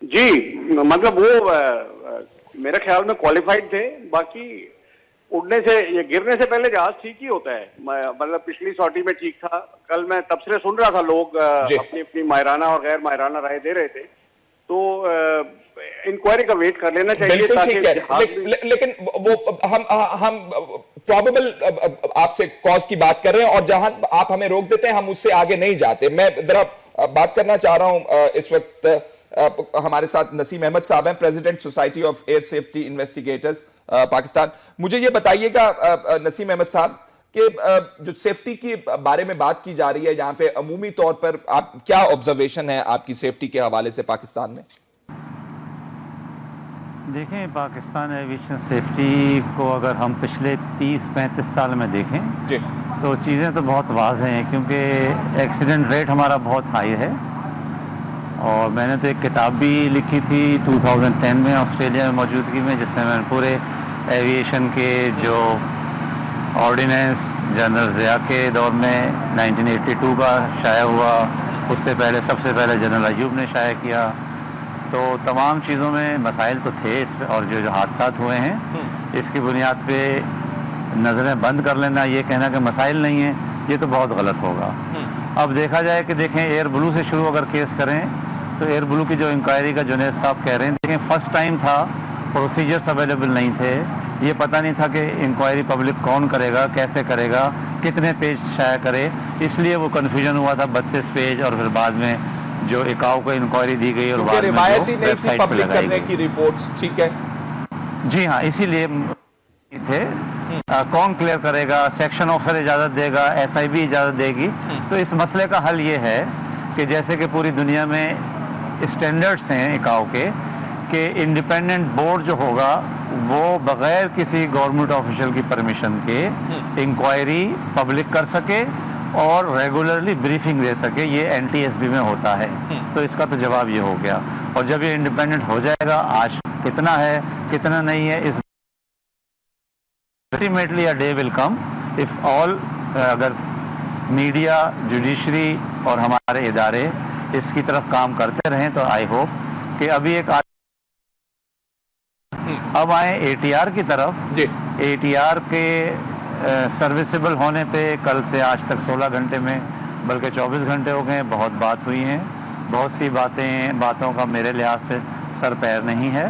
जी, मतलब वो मेरे ख्याल में क्वालिफाइड थे। बाकी उड़ने से, ये गिरने से पहले जहाज ठीक ही होता है। मतलब पिछली सॉटी में ठीक था। कल मैं तबसरे सुन रहा था, लोग अपनी अपनी मायराना और गैर मायराना राय दे रहे थे। तो इंक्वायरी का वेट कर लेना चाहिए। बिल्कुल ताकि ठीक है, जहाज लेकिन वो हम प्रोबेबल आपसे कॉज की बात कर रहे हैं और जहां आप हमें रोक देते हैं हम उससे आगे नहीं जाते। मैं जरा बात करना चाह रहा हूं इस वक्त हमारे साथ नसीम अहमद साहब हैं, president society of air safety investigators Pakistan. मुझे ये बताइएगा नसीम अहमद साहब कि जो सेफ्टी के बारे में बात की जा रही है यहाँ पे अमूमी तौर पर आप क्या ऑब्जर्वेशन है आपकी सेफ्टी के हवाले से पाकिस्तान में? देखें, पाकिस्तान एविएशन सेफ्टी को अगर हम पिछले 30-35 साल में देखें जी, तो चीज़ें तो बहुत वाज़ेह हैं, क्योंकि एक्सीडेंट रेट हमारा बहुत हाई है। और मैंने तो एक किताब भी लिखी थी 2010 में ऑस्ट्रेलिया में मौजूदगी में, जिसमें मैंने पूरे एविएशन के जो ऑर्डिनेंस जनरल ज़िया के दौर में 1982 का शाया हुआ, उससे पहले सबसे पहले जनरल अयूब ने शाया किया, तो तमाम चीज़ों में मसाइल तो थे इसमें। और जो हादसा हुए हैं इसकी बुनियाद पे नज़रें बंद कर लेना, ये कहना कि मसाइल नहीं है, ये तो बहुत गलत होगा। अब देखा जाए कि देखें, एयर ब्लू से शुरू अगर केस करें तो एयर ब्लू की जो इंक्वायरी का जुनैद साहब कह रहे हैं, देखें फर्स्ट टाइम था, प्रोसीजर्स अवेलेबल नहीं थे, ये पता नहीं था कि इंक्वायरी पब्लिक कौन करेगा, कैसे करेगा, कितने पेज शाया करे, इसलिए वो कन्फ्यूजन हुआ था 32 पेज। और फिर बाद में जो इकाओ को इंक्वायरी दी गई और बाद में रिवायत ही नहीं थी पब्लिक करने की रिपोर्ट्स, ठीक है जी हाँ, इसीलिए थे कौन क्लियर करेगा, सेक्शन ऑफिसर इजाजत देगा, एसआईबी इजाजत देगी। तो इस मसले का हल ये है कि जैसे कि पूरी दुनिया में स्टैंडर्ड्स हैं इकाओ के, कि इंडिपेंडेंट बोर्ड जो होगा वो बगैर किसी गवर्नमेंट ऑफिशियल की परमिशन के इंक्वायरी पब्लिक कर सके और रेगुलरली ब्रीफिंग दे सके। ये एनटीएसबी में होता है। तो इसका तो जवाब ये हो गया। और जब ये इंडिपेंडेंट हो जाएगा, आज कितना है कितना नहीं है, इस ultimately a day will come if all, अगर मीडिया, जुडिशरी और हमारे इदारे इसकी तरफ काम करते रहें तो आई होप कि अभी एक अब आए एटीआर की तरफ। एटीआर के सर्विसेबल होने पे कल से आज तक 16 घंटे में बल्कि 24 घंटे हो गए, बहुत बात हुई हैं, बहुत सी बातों का मेरे लिहाज से सर पैर नहीं है।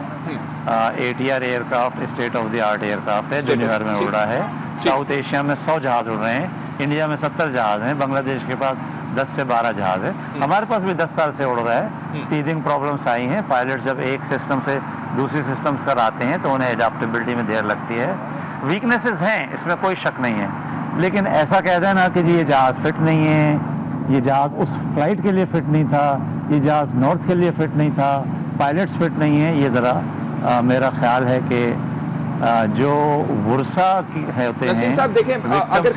ATR aircraft state of the art aircraft है, दुनिया भर में उड़ रहा है। साउथ एशिया में 100 जहाज उड़ रहे हैं, इंडिया में 70 जहाज हैं, बांग्लादेश के पास 10 से 12 जहाज है, हमारे पास भी 10 साल से उड़ रहा है। टीथिंग प्रॉब्लम्स आई हैं, पायलट जब एक सिस्टम से दूसरी सिस्टम्स पर आते हैं तो उन्हें एडाप्टेबिलिटी में देर लगती है। वीकनेसेस हैं, इसमें कोई शक नहीं है, लेकिन ऐसा कह देना कि जी ये जहाज फिट नहीं है, ये जहाज उस फ्लाइट के लिए फिट नहीं था, ये जहाज नॉर्थ के लिए फिट नहीं था, पायलट्स फिट नहीं है, ये ज़रा मेरा ख्याल है कि जो वर्षा की होते हैं। साहब देखें, अगर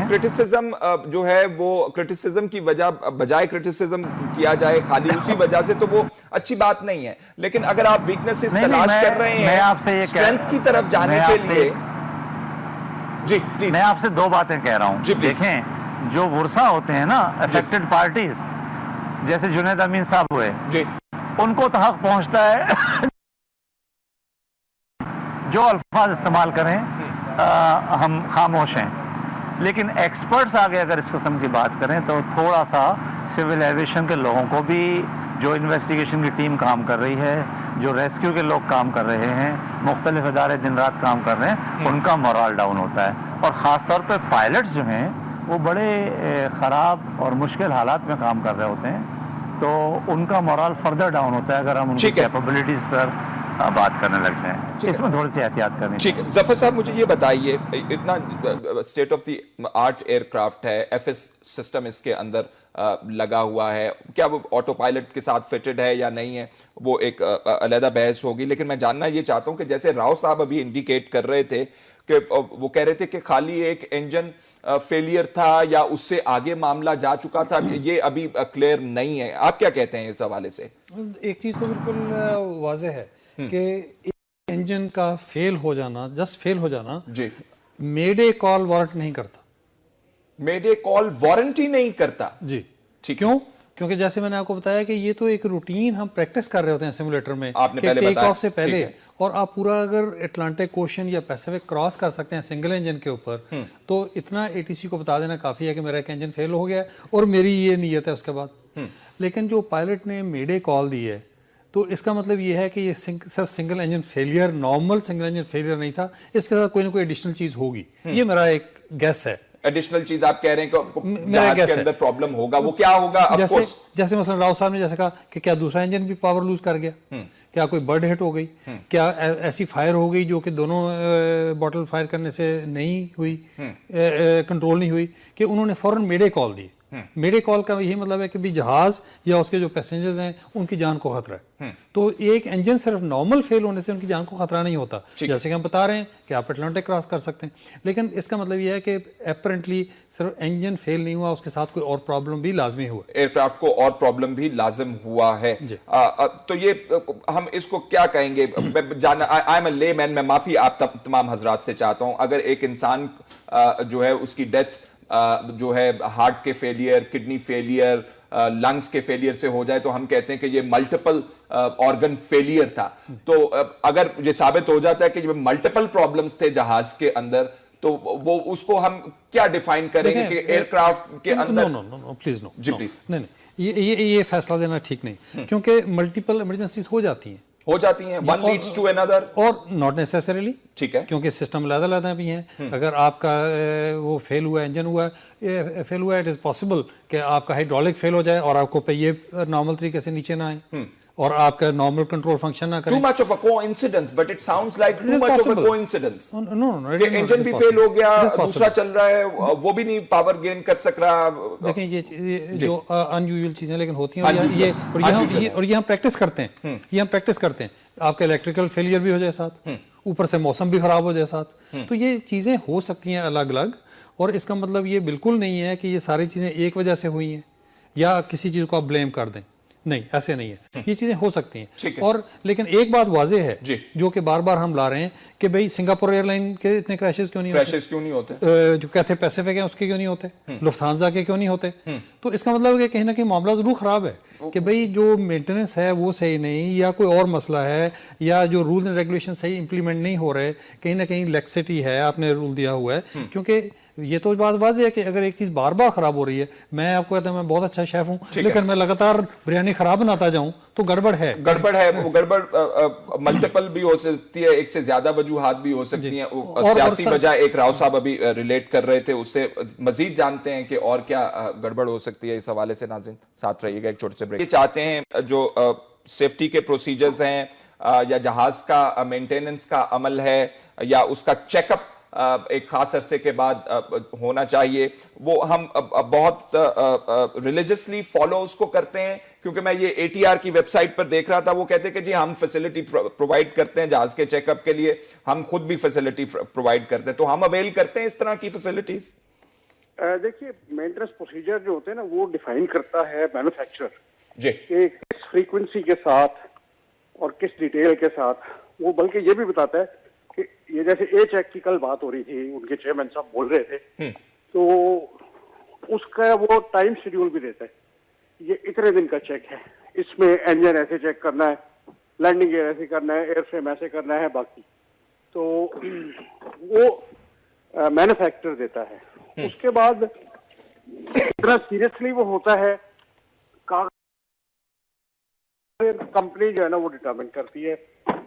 क्रिटिसिज्म जो है वो क्रिटिसिज्म की वजह बजाय क्रिटिसिज्म किया जाए खाली उसी वजह से, तो वो अच्छी बात नहीं है। लेकिन अगर आप वीकनेसेस तलाश कर रहे हैं स्ट्रेंथ की तरफ जाने के लिए, जी प्लीज, मैं आपसे दो बातें कह रहा हूं। देखें, जो वर्षा होते हैं ना अफेक्टेड पार्टीज, जैसे जुनैद अमीन साहब हुए जी, उनको तो हक पहुंचता है जो अल्फाज इस्तेमाल करें, हम खामोश हैं। लेकिन एक्सपर्ट्स आगे अगर इस किस्म की बात करें तो थोड़ा सा सिविल एविएशन के लोगों को भी, जो इन्वेस्टिगेशन की टीम काम कर रही है, जो रेस्क्यू के लोग काम कर रहे हैं, मुख्तलिफ इदारे दिन रात काम कर रहे हैं, उनका मोरल डाउन होता है। और ख़ासतौर पर पायलट्स जो हैं वो बड़े ख़राब और मुश्किल हालात में काम कर रहे होते हैं, तो उनका मोरल फर्दर डाउन होता है अगर हम उनकी कैपेबिलिटीज पर बात करने लग जाएं। इसमें थोड़ी सी एहतियात करनी चाहिए। ठीक है जफर साहब, मुझे ये बताइए, इतना state of the art aircraft है, एफएस सिस्टम इसके अंदर लगा हुआ है, क्या वो ऑटो पायलट के साथ फिटेड है या नहीं है, वो एक अलग बहस होगी। लेकिन मैं जानना ये चाहता हूं कि जैसे राव साहब अभी इंडिकेट कर रहे थे कि वो कह रहे थे कि खाली एक इंजन फेलियर था या उससे आगे मामला जा चुका था, ये अभी क्लियर नहीं है। आप क्या कहते हैं इस हवाले से? एक चीज तो बिल्कुल वाज़ेह है कि इंजन का फेल हो जाना, जस्ट फेल हो जाना जी, मेडे कॉल वारंट नहीं करता। मेडे कॉल वारंटी नहीं करता जी, ठीक। क्यों? क्योंकि जैसे मैंने आपको बताया कि ये तो एक रूटीन हम प्रैक्टिस कर रहे होते हैं सिमुलेटर में, आपने पहले टेक बताया, ऑफ से पहले, और आप पूरा अगर अटलांटिक ओशन या पैसिफिक क्रॉस कर सकते हैं सिंगल इंजन के ऊपर, तो इतना एटीसी को बता देना काफी है कि मेरा एक इंजन फेल हो गया है और मेरी ये नीयत है उसके बाद लेकिन जो पायलट ने मेडे कॉल दी है, तो इसका मतलब ये है कि ये सिर्फ single engine failure, normal single engine failure नहीं था, इसके साथ कोई ना कोई एडिशनल चीज होगी। ये मेरा एक गैस है। एडिशनल चीज आप कह रहे हैं कि जहाज के अंदर प्रॉब्लम होगा, वो क्या होगा? जैसे मसलन राव साहब ने जैसे कहा कि क्या दूसरा इंजन भी पावर लूज कर गया, क्या कोई बर्ड हिट हो गई, क्या ऐसी फायर हो गई जो कि दोनों बॉटल फायर करने से नहीं हुई, कंट्रोल नहीं हुई, कि उन्होंने फौरन मेडे कॉल दी। मेरे कॉल का यही मतलब है कि भी जहाज या उसके जो पैसेंजर्स हैं उनकी जान को खतरा है। तो एक इंजन सिर्फ नॉर्मल फेल होने से उनकी जान को खतरा नहीं होता, जैसे कि हम बता रहे हैं कि आप अटलांटिक क्रॉस कर सकते हैं। लेकिन इसका मतलब यह है कि अपेरेंटली सिर्फ इंजन फेल नहीं हुआ, उसके साथ कोई और प्रॉब्लम भी लाजमी हुआ, एयरक्राफ्ट को और प्रॉब्लम भी लाजिम हुआ है। तो ये हम इसको क्या कहेंगे? आई एम अ लेमैन, मैं माफी आप तमाम हजरात से चाहता हूं। अगर एक इंसान जो है उसकी डेथ जो है हार्ट के फेलियर, किडनी फेलियर, लंग्स के फेलियर से हो जाए तो हम कहते हैं कि ये मल्टीपल ऑर्गन फेलियर था। तो अगर ये साबित हो जाता है कि ये मल्टीपल प्रॉब्लम्स थे जहाज के अंदर, तो वो उसको हम क्या डिफाइन करेंगे कि एयरक्राफ्ट के अंदर? प्लीज नो जी प्लीज, नहीं, ये फैसला देना ठीक नहीं, क्योंकि मल्टीपल इमरजेंसीज हो जाती हैं, वन लीड्स टू अनदर, और नॉट नेसेसरीली, ठीक है, क्योंकि सिस्टम अलग-अलग भी हैं। अगर आपका वो फेल हुआ, इंजन हुआ फेल हुआ, इट इज पॉसिबल कि आपका हाइड्रोलिक फेल हो जाए और आपको पहिए नॉर्मल तरीके से नीचे ना आए और आपका नॉर्मल कंट्रोल फंक्शन ना करे। Too much of a coincidence, but it sounds like too much of a coincidence. No, कि इंजन भी फेल हो गया, दूसरा चल रहा है, वो भी नहीं पावर गेन कर सक रहा। देखें ये जो अनयूजुअल चीजें लेकिन होती हैं, और ये हम प्रैक्टिस करते हैं, आपका इलेक्ट्रिकल फेलियर भी हो जाए साथ, ऊपर से मौसम भी खराब हो जाए साथ, तो ये चीजें हो सकती हैं अलग अलग। और इसका मतलब ये बिल्कुल नहीं है कि ये सारी चीजें एक वजह से हुई हैं या किसी चीज को आप ब्लेम कर दें, नहीं, ऐसे नहीं है, ये चीजें हो सकती हैं। और लेकिन एक बात वाजे है जो कि बार बार हम ला रहे हैं कि भाई सिंगापुर एयरलाइन के इतने क्रैशेस क्यों नहीं होते, जो कैथे पैसिफिक है उसके क्यों नहीं होते, लुफ्थांसा के क्यों नहीं होते। तो इसका मतलब है कि कहीं ना कहीं मामला जरूर खराब है कि भाई जो मेंटेनेंस है वो सही नहीं, या कोई और मसला है, या जो रूल एंड रेगुलेशन सही इंप्लीमेंट नहीं हो रहे, कहीं ना कहीं लेक्सिटी है, आपने रूल दिया हुआ है। क्योंकि ये तो बात वाज़ेह है कि अगर एक चीज बार बार खराब हो रही है, मैं आपको कहता हूं मैं बहुत अच्छा शेफ हूं, लेकिन मैं लगातार बिरयानी खराब बनाता जाऊं तो गड़बड़ है। वो गड़बड़ मल्टीपल भी हो सकती है, एक से ज्यादा वजूहात भी हो सकती हैं। सियासी वजह एक राव साहब अभी रिलेट कर रहे थे, उससे मजीद जानते हैं कि और क्या गड़बड़ हो सकती है। इस हवाले से नाज़रीन साथ रहिएगा, एक छोटे से ब्रेक। चाहते हैं जो सेफ्टी के प्रोसीजर्स हैं या जहाज का मेंटेनेंस का अमल है या उसका चेकअप एक खास अरसे के बाद होना चाहिए, वो हम बहुत रिलीजियसली फॉलो उसको करते हैं। क्योंकि मैं ये ATR की वेबसाइट पर देख रहा था, वो कहते हैं कि जी हम फैसिलिटी प्रोवाइड करते हैं जहाज के चेकअप के लिए, हम खुद भी फैसिलिटी प्रोवाइड करते हैं। तो हम अवेल करते हैं इस तरह की फैसिलिटीज? देखिए, मेंटेनेंस प्रोसीजर जो होते हैं ना, वो डिफाइन करता है मैन्युफैक्चरर जी, कि किस फ्रीक्वेंसी के साथ और किस डिटेल के साथ। वो बल्कि ये भी बताता है कि ये जैसे A-चेक की कल बात हो रही थी, उनके चेयरमैन साहब बोल रहे थे, तो उसका वो टाइम शेड्यूल भी देता है, ये इतने दिन का चेक है, इसमें इंजन ऐसे चेक करना है, लैंडिंग गियर ऐसे करना है, एयरफ्रेम ऐसे करना है, बाकी तो वो मैन्युफैक्चरर देता है। उसके बाद इतना सीरियसली वो होता है, कंपनी जो है ना वो डिटरमिन करती है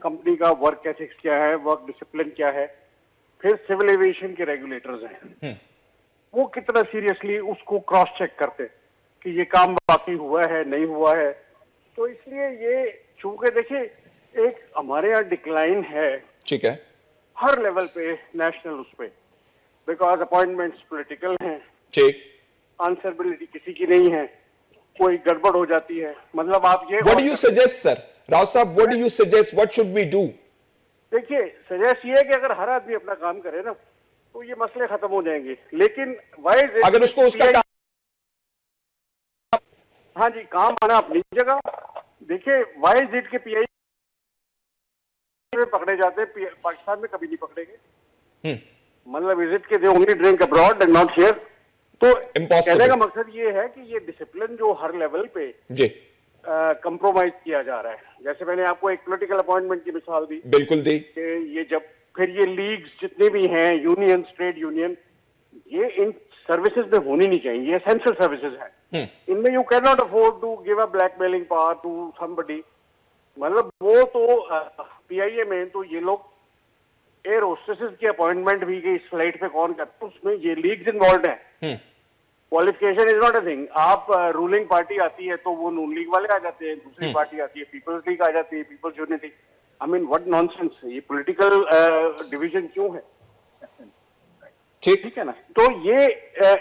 कंपनी का वर्क एथिक्स क्या है, वर्क डिसिप्लिन क्या है। फिर सिविल एविएशन के रेगुलेटर्स हैं, वो कितना सीरियसली उसको क्रॉस चेक करते हैं कि ये काम बाकी हुआ है नहीं हुआ है। तो इसलिए ये चूंकि देखिए एक हमारे यहाँ डिक्लाइन है, ठीक है, हर लेवल पे, नेशनल उस पे, बिकॉज अपॉइंटमेंट्स पॉलिटिकल हैं, ठीक, आंसरबिलिटी किसी की नहीं है, कोई गड़बड़ हो जाती है। मतलब आप ये what do you suggest sir, Rao साहब, what do you suggest, what should we do? देखिए, सजेस्ट ये है कि अगर हर आदमी अपना काम करे ना तो ये मसले खत्म हो जाएंगे। लेकिन वाइज अगर उसको उसका हाँ जी, काम आना अपनी जगह। देखिए, वाइज इट के PI में पकड़े जाते हैं, पाकिस्तान में कभी नहीं पकड़ेंगे। मतलब विजिट के they only drink abroad and not here. तो कहने का मकसद ये है कि ये डिसिप्लिन जो हर लेवल पे जी कंप्रोमाइज किया जा रहा है। जैसे मैंने आपको एक पॉलिटिकल अपॉइंटमेंट की मिसाल दी, बिल्कुल दी, कि ये जब फिर ये लीग्स जितने भी हैं, यूनियन, ट्रेड यूनियन, ये इन सर्विसेज में होनी नहीं चाहिए, ये एसेंशियल सर्विसेज हैं। इनमें you can not afford to give a blackmailing power to somebody. मतलब वो तो पीआईए में तो ये लोग एयर होस्टेसेस की अपॉइंटमेंट भी कि इस फ्लाइट पे कौन करता है, उसमें ये लीग्स इन्वॉल्व है। Qualification is not a thing. आप रूलिंग पार्टी आती है तो वो नून लीग वाले आ जाते हैं, दूसरी पार्टी आती है पीपल्स लीग आ जाती है, people's unity. I mean what nonsense, ये पॉलिटिकल डिवीजन क्यों है? ठीक है ना। तो ये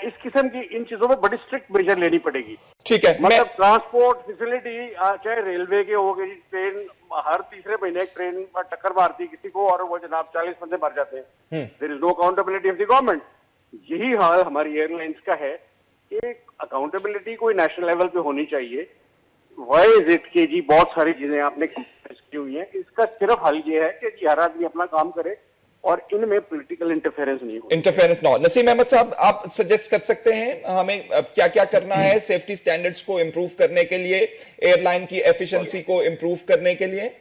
इस किस्म की इन चीजों में बड़ी स्ट्रिक्ट मेजर लेनी पड़ेगी। ठीक है, मतलब ट्रांसपोर्ट फैसिलिटी चाहे रेलवे के हो गई, ट्रेन हर तीसरे महीने एक ट्रेन पर टक्कर मारती है किसी को और वो जनाब 40 बंदे मर जाते हैं। There is no accountability of the government. यही हाल हमारी एयरलाइंस का है। एक अकाउंटेबिलिटी कोई नेशनल लेवल पे होनी चाहिए। व्हाई इज इट कि जी बहुत सारी चीजें आपने कंप्रेस की हुई हैं, इसका सिर्फ हल ये है कि जी हर आदमी अपना काम करे और इनमें पॉलिटिकल इंटरफेरेंस नहीं हो। इंटरफेरेंस ना हो। नसीम अहमद साहब, आप सजेस्ट कर सकते हैं हमें क्या क्या करना है सेफ्टी स्टैंडर्ड्स को इंप्रूव करने के लिए, एयरलाइन की एफिशिएंसी को इंप्रूव करने के लिए?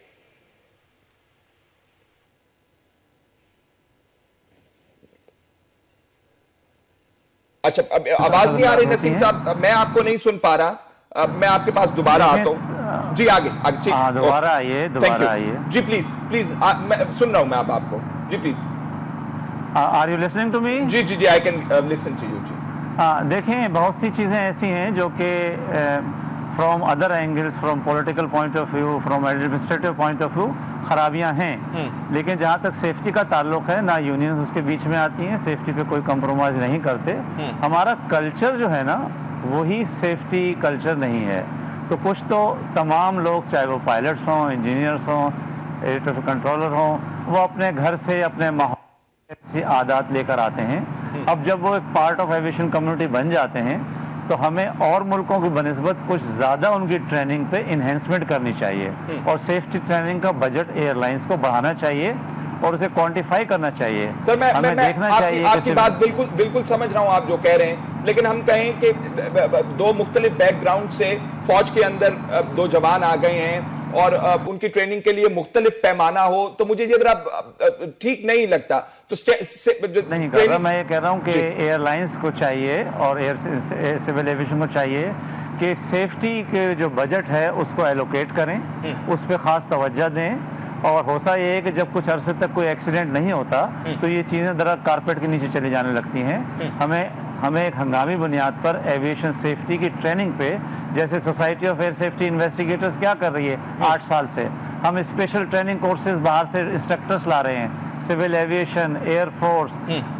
अच्छा, अब आवाज नहीं आ रही नसीम साहब, मैं आपको नहीं सुन पा रहा। अब मैं आपके पास दोबारा आता हूं जी। आगे आगे ठीक, दोबारा आइए, दोबारा आइए जी। प्लीज प्लीज, मैं सुन रहा हूं मैं अब आपको जी। Please, are you listening to me? जी जी जी, I can listen to you जी। देखें, बहुत सी चीज़ें ऐसी हैं जो कि from other angles, from political point of view, from administrative point of view खराबियां हैं। लेकिन जहाँ तक सेफ्टी का ताल्लुक है, ना यूनियन उसके बीच में आती हैं, सेफ्टी पे कोई कंप्रोमाइज नहीं करते। हमारा कल्चर जो है ना, वही सेफ्टी कल्चर नहीं है। तो कुछ तो तमाम लोग, चाहे वो पायलट्स हों, इंजीनियर्स हों, एयर ट्रैफिक कंट्रोलर हों, वो अपने घर से, अपने माहौल से आदत लेकर आते हैं। अब जब वो एक पार्ट ऑफ एविएशन कम्युनिटी बन जाते हैं तो हमें और मुल्कों की बनिस्बत कुछ ज़्यादा उनकी ट्रेनिंग पे इन्हेंसमेंट करनी चाहिए और सेफ्टी ट्रेनिंग का बजट एयरलाइंस को बढ़ाना चाहिए और उसे क्वांटिफाई करना चाहिए। सर, मैं देखना चाहिए आपकी बात बिल्कुल समझ रहा हूं आप जो कह रहे हैं, लेकिन हम कहें कि दो मुख्तलिफ बैकग्राउंड से फौज के अंदर दो जवान आ गए हैं और उनकी ट्रेनिंग के लिए मुख्तलिफ पैमाना हो, तो मुझे ये जरा ठीक नहीं लगता। तो नहीं कर रहा, मैं ये कह रहा हूँ कि एयरलाइंस को चाहिए और सिविल एविएशन को चाहिए कि सेफ्टी के जो बजट है उसको एलोकेट करें, उस पर खास तवज्जो दें। और होता ये है कि जब कुछ अरसे तक कोई एक्सीडेंट नहीं होता तो ये चीज़ें ज़रा कारपेट के नीचे चली जाने लगती हैं। हमें एक हंगामी बुनियाद पर एविएशन सेफ्टी की ट्रेनिंग पे, जैसे society of air safety investigators क्या कर रही है 8 साल से, हम स्पेशल ट्रेनिंग कोर्सेज बाहर से इंस्ट्रक्टर्स ला रहे हैं। सिविल एविएशन, एयरफोर्स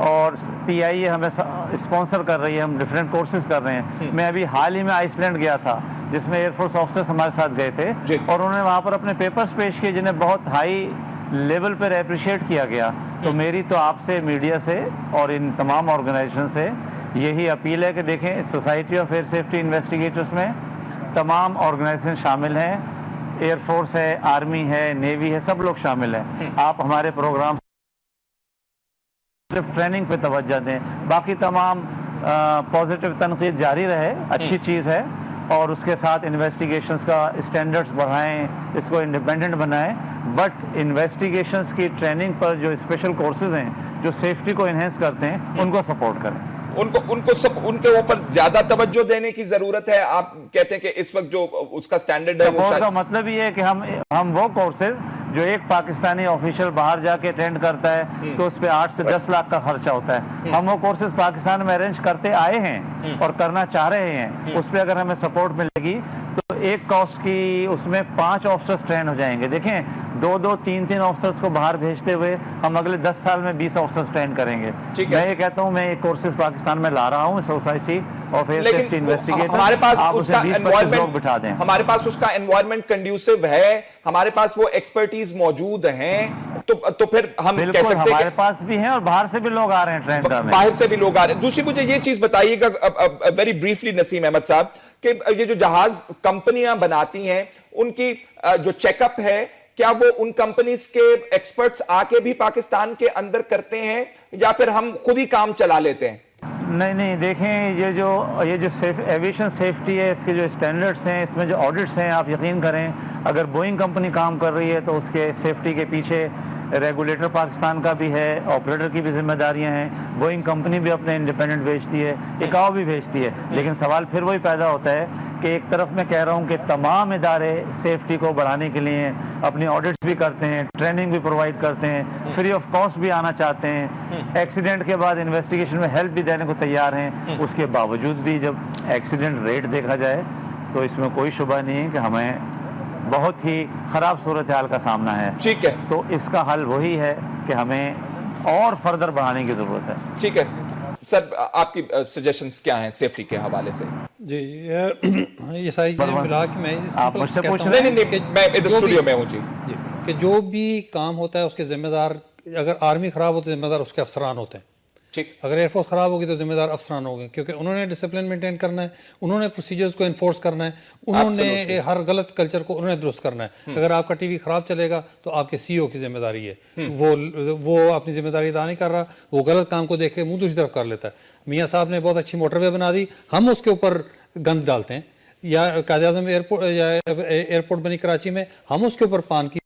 और पीआईए हमें स्पॉन्सर कर रही है, हम डिफरेंट कोर्सेज कर रहे हैं। मैं अभी हाल ही में आइसलैंड गया था जिसमें एयरफोर्स ऑफिसर्स हमारे साथ गए थे और उन्होंने वहाँ पर अपने पेपर्स पेश किए जिन्हें बहुत हाई लेवल पर अप्रिशिएट किया गया। तो मेरी तो आपसे, मीडिया से और इन तमाम ऑर्गेनाइजेशन से यही अपील है कि देखें, society of air safety investigators में तमाम ऑर्गेनाइजेशन शामिल हैं, एयरफोर्स है, आर्मी है, नेवी है, सब लोग शामिल हैं। आप हमारे प्रोग्राम सिर्फ ट्रेनिंग पे तवज्जो दें, बाकी तमाम पॉजिटिव तनकीद जारी रहे, अच्छी चीज़ है। और उसके साथ इन्वेस्टिगेशंस का स्टैंडर्ड्स बढ़ाएं, इसको इंडिपेंडेंट बनाएं। बट इन्वेस्टिगेशंस की ट्रेनिंग पर जो स्पेशल कोर्सेज हैं जो सेफ्टी को इन्हेंस करते हैं, उनको सपोर्ट करें। उनके ऊपर ज्यादा तवज्जो देने की जरूरत है। आप कहते हैं कि इस वक्त जो उसका स्टैंडर्ड है, वो का मतलब ये है कि हम वो कोर्सेज जो एक पाकिस्तानी ऑफिशियल बाहर जाके अटेंड करता है तो उस पे 8 से 10 लाख का खर्चा होता है, हम वो कोर्सेज पाकिस्तान में अरेंज करते आए हैं और करना चाह रहे हैं। उस पे अगर हमें सपोर्ट मिलेगी तो एक कॉस्ट की उसमें 5 ऑफिसर्स ट्रेन हो जाएंगे। देखें, 2-2, 3-3 ऑफिसर्स को बाहर भेजते हुए हम अगले 10 साल में 20 ऑफिसर्स ट्रेन करेंगे। मैं ये कहता हूँ, मैं एक कोर्सेज पाकिस्तान में ला रहा हूँ, society of air safety investigator. हमारे पास उसका एनवायरनमेंट बिठा दें, हमारे पास उसका एनवायरनमेंट कंड्यूसिव है, हमारे पास वो एक्सपर्टीज मौजूद हैं, तो फिर हम कह सकते हैं हमारे पास भी हैं और बाहर से भी लोग आ रहे हैं ट्रेन करने, बाहर से भी लोग आ रहे हैं। दूसरी मुझे ये चीज बताइएगा वेरी ब्रीफली नसीम अहमद साहब, कि ये जो जहाज कंपनियां बनाती हैं उनकी जो चेकअप है, क्या वो उन कंपनीज के एक्सपर्ट्स आके भी पाकिस्तान के अंदर करते हैं या फिर हम खुद ही काम चला लेते हैं? नहीं, देखें, ये जो एविएशन सेफ्टी है, इसके जो स्टैंडर्ड्स हैं, इसमें जो ऑडिट्स हैं, आप यकीन करें अगर बोइंग कंपनी काम कर रही है तो उसके सेफ्टी के पीछे रेगुलेटर पाकिस्तान का भी है, ऑपरेटर की भी जिम्मेदारियां हैं, बोइंग कंपनी भी अपने इंडिपेंडेंट भेजती है, इकाओ भी भेजती है। लेकिन सवाल फिर वही पैदा होता है कि एक तरफ मैं कह रहा हूं कि तमाम इदारे सेफ्टी को बढ़ाने के लिए अपनी ऑडिट्स भी करते हैं, ट्रेनिंग भी प्रोवाइड करते हैं, फ्री ऑफ कॉस्ट भी आना चाहते हैं, एक्सीडेंट के बाद इन्वेस्टिगेशन में हेल्प भी देने को तैयार हैं। उसके बावजूद भी जब एक्सीडेंट रेट देखा जाए तो इसमें कोई शुबा नहीं है कि हमें बहुत ही खराब सूरत हाल का सामना है। ठीक है, तो इसका हल वही है कि हमें और फर्दर बढ़ाने की जरूरत है। ठीक है सर, आपकी सजेशंस क्या हैं सेफ्टी के हवाले से? जी ये सारी चीजें मिला के मैं आप मुझसे कहता पूछ हूं रहे नहीं, कि मैं इधर जो स्टूडियो भी- में हूं जी। जी कि जो भी काम होता है उसके जिम्मेदार, अगर आर्मी खराब हो तो जिम्मेदार उसके अफसरान होते हैं, ठीक, अगर एयरफोर्स खराब होगी तो जिम्मेदार अफसरान होंगे, क्योंकि उन्होंने डिसिप्लिन मेंटेन करना है, उन्होंने प्रोसीजर्स को इन्फोर्स करना है, उन्होंने हर गलत कल्चर को उन्होंने दुरुस्त करना है। अगर आपका टीवी खराब चलेगा तो आपके सीईओ की जिम्मेदारी है, वो अपनी जिम्मेदारी अदा नहीं कर रहा, वो गलत काम को देख के मुंह दूसरी तरफ कर लेता है। मियाँ साहब ने बहुत अच्छी मोटरवे बना दी, हम उसके ऊपर गंद डालते हैं, या कायद-ए-आज़म एयरपोर्ट या एयरपोर्ट बनी कराची में, हम उसके ऊपर पान की।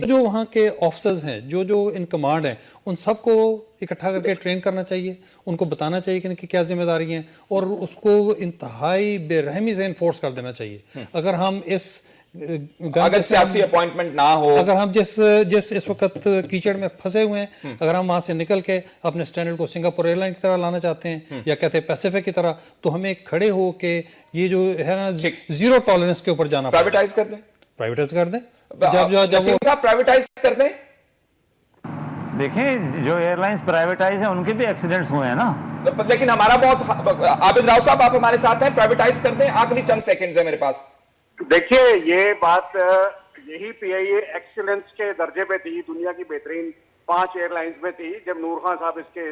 जो वहाँ के ऑफिसर्स हैं, जो इन कमांड हैं, उन सबको इकट्ठा करके ट्रेन करना चाहिए, उनको बताना चाहिए कि इनकी क्या जिम्मेदारी हैं, और उसको इंतहाई बेरहमी से इन्फोर्स कर देना चाहिए। अगर हम इस अगर सियासी अपॉइंटमेंट ना हो, अगर हम जिस इस वक्त कीचड़ में फंसे हुए हैं, अगर हम वहां से निकल के अपने स्टैंडर्ड को सिंगापुर एयरलाइन की तरह लाना चाहते हैं, या कहते हैं पैसिफिक की तरह, तो हमें खड़े हो के ये जो है ना जीरो टॉलरेंस के ऊपर जाना, प्राइवेटाइज कर दें, प्राइवेटाइज कर दें। नसीम साहब प्राइवेटाइज कर दें। देखें, जो एयरलाइंस प्राइवेटाइज है उनके भी एक्सीडेंट्स हुए हैं ना। लेकिन हमारा बहुत, आबिद राव साहब आप हमारे साथ हैं, प्राइवेटाइज कर दें, आखिरी चंद सेकंड्स है मेरे पास। देखिए, ये बात यही पीआईए एक्सीलेंस के दर्जे पे थी, दुनिया की बेहतरीन 5 एयरलाइंस में थी जब नूर खान साहब इसके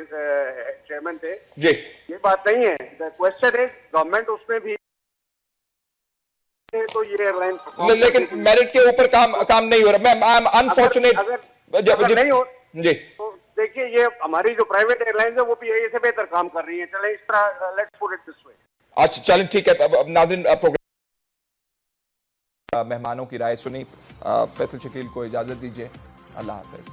चेयरमैन थे जी। ये बात नहीं है। द क्वेश्चन इज गवर्नमेंट उसमें भी, तो ये एयरलाइन लेकिन मेरिट के ऊपर काम नहीं हो रहा। मैं आई एम अनफॉर्चुनेट अगर नहीं हो जी। तो देखिए, ये हमारी जो प्राइवेट एयरलाइंस है वो पीआईए से बेहतर काम कर रही है। चले इस तरह, let's put it this way. अच्छा चलें, ठीक है। अब नाज़रीन, प्रोग्राम मेहमानों की राय सुनी, फैसल शकील को इजाजत दीजिए। अल्लाह हाफिज।